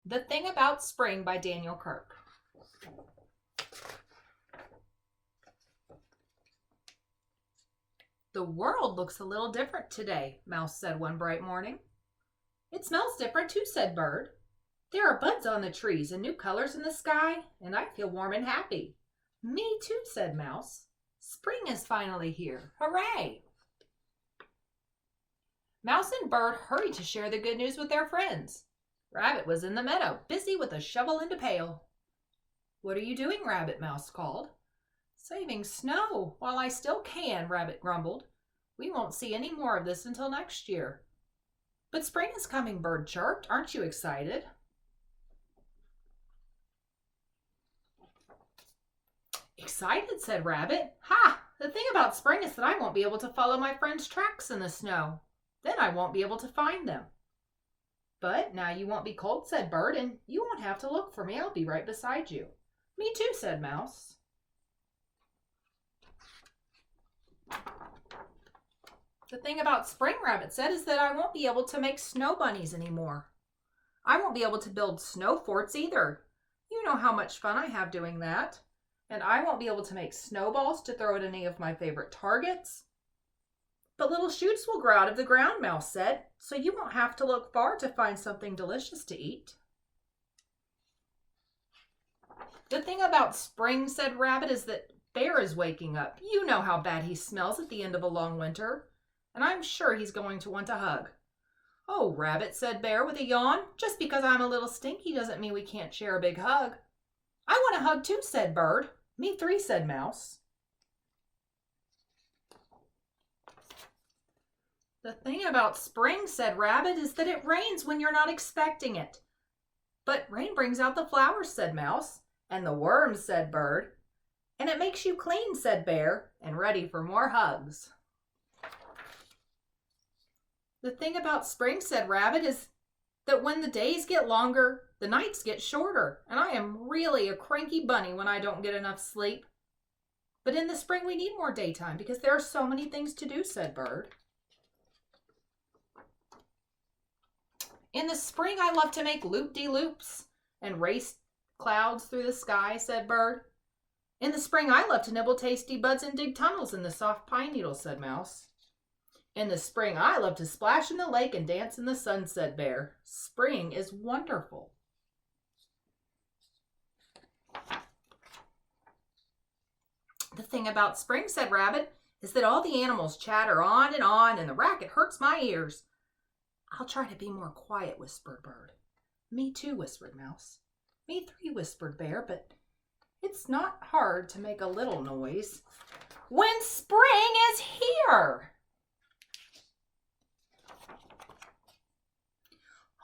The Thing About Spring by Daniel Kirk. The world looks a little different today, Mouse said one bright morning. It smells different too, said Bird. There are buds on the trees and new colors in the sky, and I feel warm and happy. Me too, said Mouse. Spring is finally here. Hooray! Mouse and Bird hurried to share the good news with their friends. Rabbit was in the meadow, busy with a shovel and a pail. What are you doing, Rabbit? Mouse called. Saving snow while I still can, Rabbit grumbled. We won't see any more of this until next year. But spring is coming, Bird chirped. Aren't you excited? Excited, said Rabbit. Ha! The thing about spring is that I won't be able to follow my friends' tracks in the snow. Then I won't be able to find them. But now you won't be cold, said Bird, and you won't have to look for me. I'll be right beside you. Me too, said Mouse. The thing about spring, Rabbit said, is that I won't be able to make snow bunnies anymore. I won't be able to build snow forts either. You know how much fun I have doing that. And I won't be able to make snowballs to throw at any of my favorite targets. But little shoots will grow out of the ground, Mouse said, so you won't have to look far to find something delicious to eat. The thing about spring, said Rabbit, is that Bear is waking up. You know how bad he smells at the end of a long winter, and I'm sure he's going to want a hug. Oh, Rabbit, said Bear with a yawn, just because I'm a little stinky doesn't mean we can't share a big hug. I want a hug too, said Bird. Me three, said Mouse. The thing about spring, said Rabbit, is that it rains when you're not expecting it. But rain brings out the flowers, said Mouse. And the worms, said Bird. And it makes you clean, said Bear, and ready for more hugs. The thing about spring, said Rabbit, is that when the days get longer, the nights get shorter, and I am really a cranky bunny when I don't get enough sleep. But in the spring we need more daytime because there are so many things to do, said Bird. In the spring I love to make loop-de-loops and race clouds through the sky, said Bird. In the spring I love to nibble tasty buds and dig tunnels in the soft pine needles, said Mouse. In the spring I love to splash in the lake and dance in the sun, said Bear. Spring is wonderful. The thing about spring, said Rabbit, is that all the animals chatter on, and the racket hurts my ears. I'll try to be more quiet, whispered Bird. Me too, whispered Mouse. Me three, whispered Bear, but it's not hard to make a little noise when spring is here.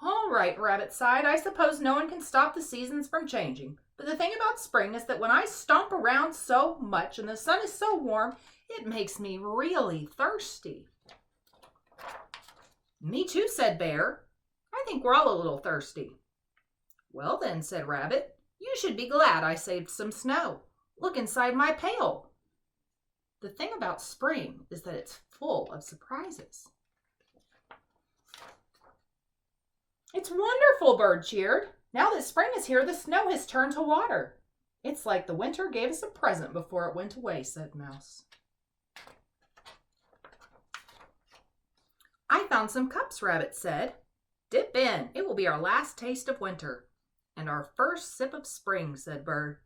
All right, Rabbit sighed. I suppose no one can stop the seasons from changing. But the thing about spring is that when I stomp around so much and the sun is so warm, it makes me really thirsty. Me too, said Bear. I think we're all a little thirsty. Well then, said Rabbit, you should be glad I saved some snow. Look inside my pail. The thing about spring is that it's full of surprises. It's wonderful, Bird cheered. Now that spring is here, the snow has turned to water. It's like the winter gave us a present before it went away, said Mouse. I found some cups, Rabbit said. Dip in. It will be our last taste of winter. And our first sip of spring, said Bird.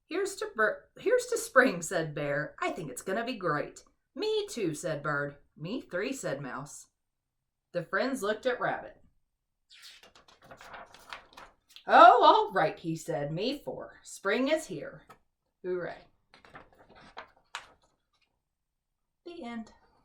Here's to spring, said Bear. I think it's going to be great. Me too, said Bird. Me three, said Mouse. The friends looked at Rabbit. Oh, all right, he said. Me four. Spring is here. Hooray. The end.